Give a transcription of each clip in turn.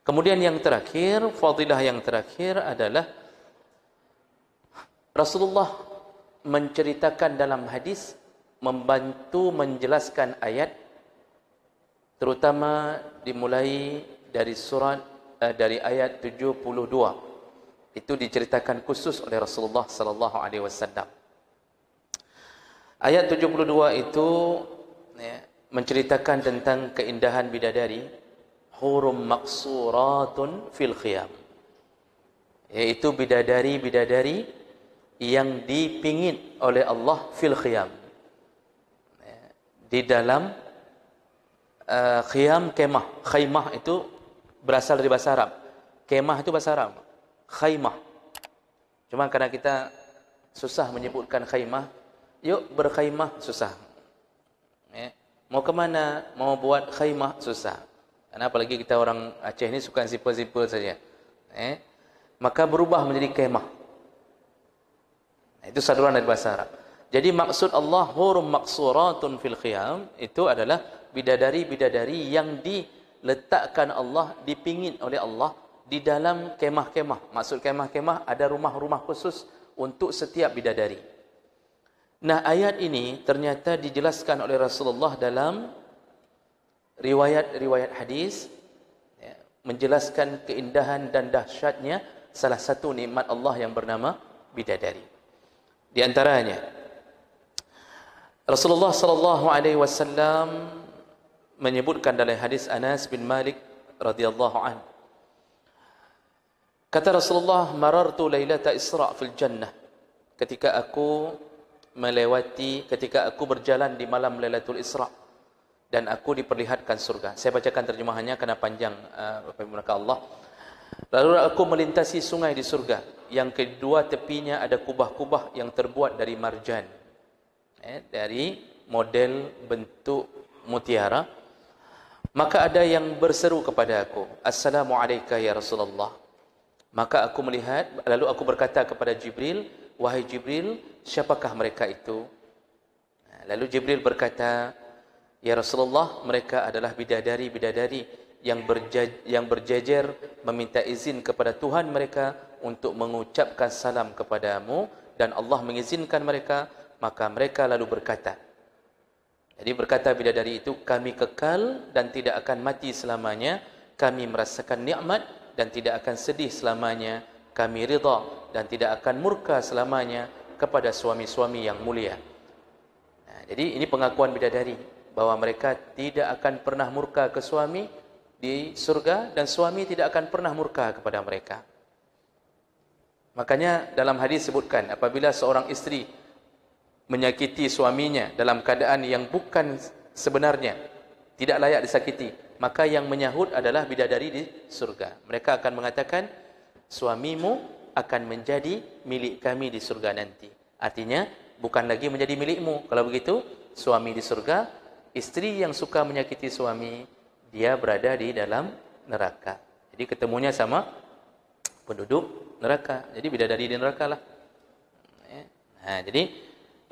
Kemudian yang terakhir, fadilah yang terakhir adalah Rasulullah menceritakan dalam hadis, membantu menjelaskan ayat, terutama dimulai dari dari ayat 72. Itu diceritakan khusus oleh Rasulullah sallallahu alaihi wasallam. Ayat 72 itu menceritakan tentang keindahan bidadari, hurum maqsuratun fil khiyam, yaitu bidadari-bidadari yang dipingin oleh Allah fil khiyam, di dalam khiyam, kemah. Khaymah itu berasal dari bahasa Arab. Kemah itu bahasa Arab. Khaymah. Cuma karena kita susah menyebutkan khaymah, yuk berkhaymah, susah. Mau kemana? Mau buat khaymah, susah. Karena apalagi kita orang Aceh ini suka simple-simple saja. Maka berubah menjadi kemah. Itu saduran dari bahasa Arab. Jadi maksud Allah hurum maqsuratun fil khiyam itu adalah bidadari-bidadari yang diletakkan Allah, dipingin oleh Allah di dalam kemah-kemah. Maksud kemah-kemah ada rumah-rumah khusus untuk setiap bidadari. Nah, ayat ini ternyata dijelaskan oleh Rasulullah dalam riwayat-riwayat hadis, menjelaskan keindahan dan dahsyatnya salah satu nikmat Allah yang bernama bidadari. Di antaranya Rasulullah sallallahu alaihi wasallam menyebutkan dalam hadis Anas bin Malik radhiyallahu anhu, kata Rasulullah, marartu lailata Isra fil jannah, ketika aku berjalan di malam Lailatul Isra dan aku diperlihatkan surga. Saya bacakan terjemahannya karena panjang, Bapak Ibu Allah. Lalu aku melintasi sungai di surga, yang kedua tepinya ada kubah-kubah yang terbuat dari marjan, dari model bentuk mutiara. Maka ada yang berseru kepada aku, Assalamu alayka ya Rasulullah. Maka aku melihat, lalu aku berkata kepada Jibril, wahai Jibril, siapakah mereka itu? Lalu Jibril berkata, ya Rasulullah, mereka adalah bidadari-bidadari yang berjejer meminta izin kepada Tuhan mereka untuk mengucapkan salam kepadamu, dan Allah mengizinkan mereka, maka mereka lalu berkata. Jadi berkata bidadari itu, kami kekal dan tidak akan mati selamanya, kami merasakan nikmat dan tidak akan sedih selamanya, kami ridha dan tidak akan murka selamanya kepada suami-suami yang mulia. Nah, jadi ini pengakuan bidadari bahwa mereka tidak akan pernah murka ke suami di surga, dan suami tidak akan pernah murka kepada mereka. Makanya dalam hadis sebutkan, apabila seorang istri menyakiti suaminya dalam keadaan yang bukan sebenarnya, tidak layak disakiti, maka yang menyahut adalah bidadari di surga. Mereka akan mengatakan, suamimu akan menjadi milik kami di surga nanti. Artinya bukan lagi menjadi milikmu. Kalau begitu, suami di surga, istri yang suka menyakiti suami, dia berada di dalam neraka. Jadi ketemunya sama penduduk neraka. Jadi bidadari di neraka lah. Nah, jadi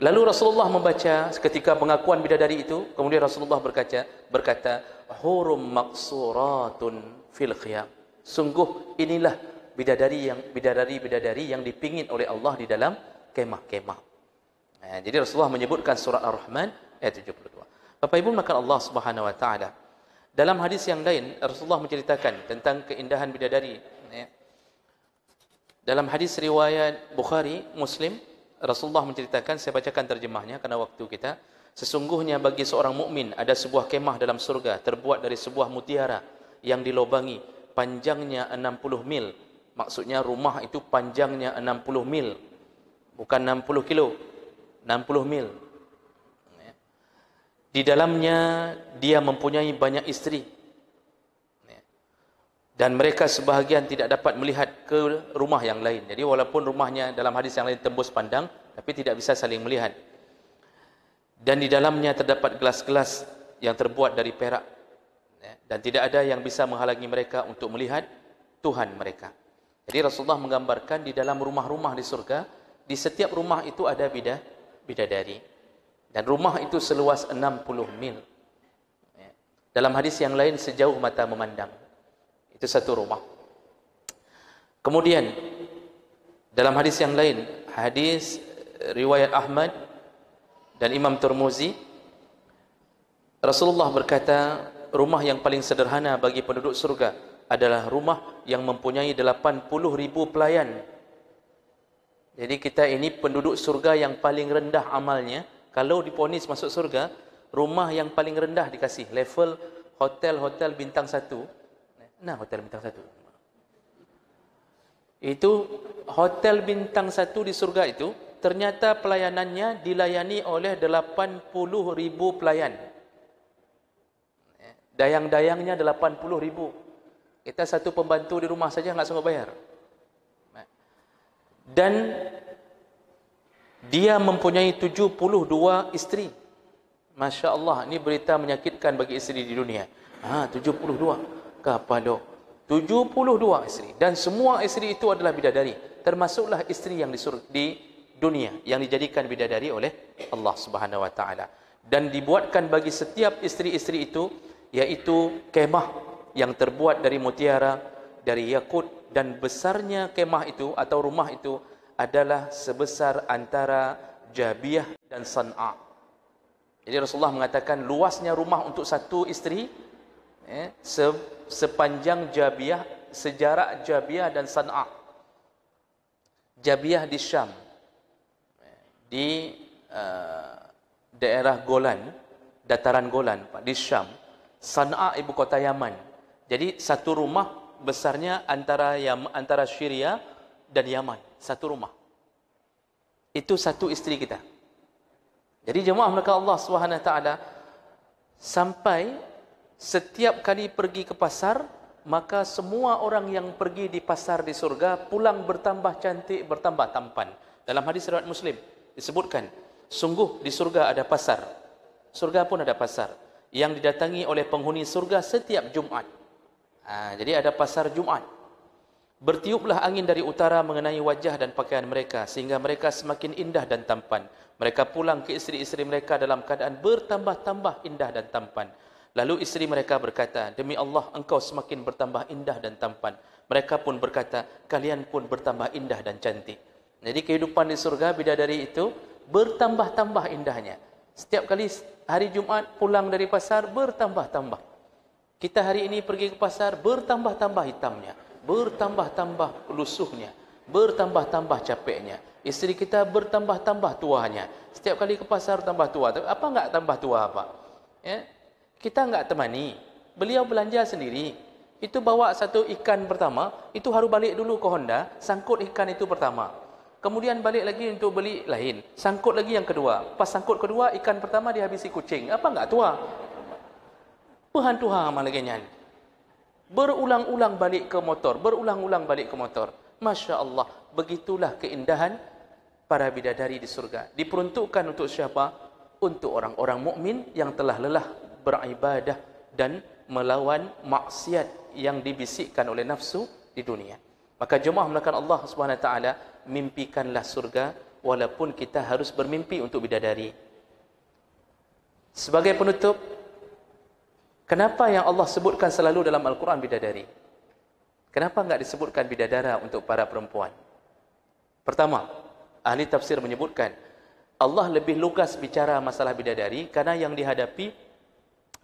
lalu Rasulullah membaca ketika pengakuan bidadari itu, kemudian Rasulullah berkata, hurum maqsuratun fil khiyam. Sungguh inilah bidadari yang dipingin oleh Allah di dalam kemah-kemah. Nah, jadi Rasulullah menyebutkan surah Ar-Rahman ayat 72. Bapak Ibu maka Allah Subhanahu wa taala, dalam hadis yang lain Rasulullah menceritakan tentang keindahan bidadari. Dalam hadis riwayat Bukhari, Muslim, Rasulullah menceritakan, saya bacakan terjemahnya karena waktu kita. Sesungguhnya bagi seorang mukmin ada sebuah kemah dalam surga terbuat dari sebuah mutiara yang dilobangi, panjangnya 60 mil. Maksudnya rumah itu panjangnya 60 mil. Bukan 60 kilo, 60 mil. Di dalamnya dia mempunyai banyak istri. Dan mereka sebahagian tidak dapat melihat ke rumah yang lain. Jadi walaupun rumahnya dalam hadis yang lain tembus pandang, tapi tidak bisa saling melihat. Dan di dalamnya terdapat gelas-gelas yang terbuat dari perak. Dan tidak ada yang bisa menghalangi mereka untuk melihat Tuhan mereka. Jadi Rasulullah menggambarkan di dalam rumah-rumah di surga, di setiap rumah itu ada bidadari. Dan rumah itu seluas 60 mil. Dalam hadis yang lain sejauh mata memandang. Itu satu rumah. Kemudian dalam hadis yang lain, hadis riwayat Ahmad dan Imam Tirmizi, Rasulullah berkata, rumah yang paling sederhana bagi penduduk surga adalah rumah yang mempunyai 80.000 pelayan. Jadi kita ini penduduk surga yang paling rendah amalnya. Kalau diponis masuk surga, rumah yang paling rendah dikasih level hotel bintang 1. Nah, hotel bintang 1. Itu hotel bintang 1 di surga itu ternyata pelayanannya dilayani oleh 80.000 pelayan. Dayang-dayangnya 80.000. Kita satu pembantu di rumah saja enggak sanggup bayar. Dan dia mempunyai 72 isteri. Masya Allah, ini berita menyakitkan bagi isteri di dunia. 72. Kapalo. 72 isteri. Dan semua isteri itu adalah bidadari. Termasuklah isteri yang di dunia, yang dijadikan bidadari oleh Allah Subhanahu Wa Taala. Dan dibuatkan bagi setiap isteri-isteri itu, yaitu kemah yang terbuat dari mutiara, dari yakut. Dan besarnya kemah itu atau rumah itu adalah sebesar antara Jabiyah dan San'a. Jadi Rasulullah mengatakan luasnya rumah untuk satu isteri sepanjang Jabiyah, sejarak Jabiyah dan San'a. Jabiyah di Syam, di daerah Golan, dataran Golan di Syam. San'a ibu kota Yaman. Jadi satu rumah besarnya antara Syria dan Yaman, satu rumah. Itu satu isteri kita. Jadi jemaah mereka Allah Subhanahu Wa Taala, sampai setiap kali pergi ke pasar, maka semua orang yang pergi di pasar di surga pulang bertambah cantik, bertambah tampan. Dalam hadis riwayat Muslim disebutkan, sungguh di surga ada pasar. Surga pun ada pasar yang didatangi oleh penghuni surga setiap Jumat. Jadi ada pasar Jumat. Bertiuplah angin dari utara mengenai wajah dan pakaian mereka, sehingga mereka semakin indah dan tampan. Mereka pulang ke isteri-isteri mereka dalam keadaan bertambah-tambah indah dan tampan. Lalu isteri mereka berkata, demi Allah engkau semakin bertambah indah dan tampan. Mereka pun berkata, kalian pun bertambah indah dan cantik. Jadi kehidupan di surga bidadari itu bertambah-tambah indahnya. Setiap kali hari Jumat pulang dari pasar, bertambah-tambah. Kita hari ini pergi ke pasar, bertambah-tambah hitamnya, bertambah-tambah lusuhnya, bertambah-tambah capeknya. Isteri kita bertambah-tambah tuanya. Setiap kali ke pasar tambah tua. Apa enggak tambah tua apa? Ya? Kita enggak temani. Beliau belanja sendiri. Itu bawa satu ikan pertama, itu harus balik dulu ke Honda, sangkut ikan itu pertama. Kemudian balik lagi untuk beli lain, sangkut lagi yang kedua. Pas sangkut kedua, ikan pertama dihabisi kucing. Apa enggak tua? Tuhan lagi nyan. Berulang-ulang balik ke motor, berulang-ulang balik ke motor. Masya Allah, begitulah keindahan para bidadari di surga. Diperuntukkan untuk siapa? Untuk orang-orang mukmin yang telah lelah beribadah dan melawan maksiat yang dibisikkan oleh nafsu di dunia. Maka jemaah melakukan Allah Subhanahu Wa Taala, mimpikanlah surga walaupun kita harus bermimpi untuk bidadari. Sebagai penutup, kenapa yang Allah sebutkan selalu dalam Al-Quran bidadari? Kenapa enggak disebutkan bidadara untuk para perempuan? Pertama, ahli tafsir menyebutkan Allah lebih lugas bicara masalah bidadari karena yang dihadapi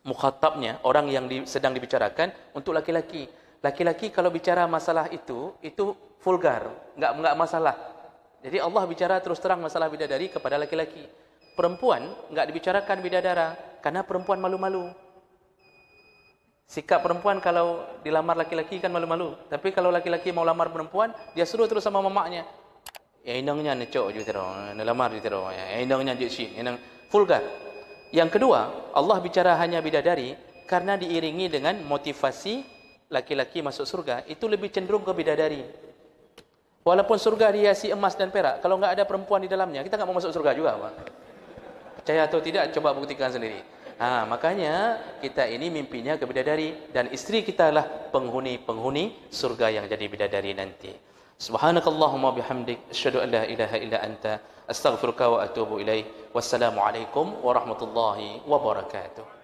mukhatabnya, orang yang sedang dibicarakan untuk laki-laki. Laki-laki kalau bicara masalah itu vulgar, enggak masalah. Jadi Allah bicara terus terang masalah bidadari kepada laki-laki. Perempuan enggak dibicarakan bidadara karena perempuan malu-malu. Sikap perempuan kalau dilamar laki-laki kan malu-malu. Tapi kalau laki-laki mau lamar perempuan, dia suruh terus sama mamaknya. Ya indangnya necok je tero, lamar je tero. Ya indangnya je si, indang vulgar. Yang kedua, Allah bicara hanya bidadari karena diiringi dengan motivasi laki-laki masuk surga, itu lebih cenderung ke bidadari. Walaupun surga dihiasi emas dan perak, kalau enggak ada perempuan di dalamnya, kita enggak mau masuk surga juga, Pak. Percaya atau tidak, coba buktikan sendiri. Makanya kita ini mimpinya ke bidadari, dan istri kita lah penghuni surga yang jadi bidadari nanti. Subhanakallahumma bihamdik, asyhadu an la ilaha illa anta, astaghfiruka wa atubu ilaik. Wassalamualaikum warahmatullahi wabarakatuh.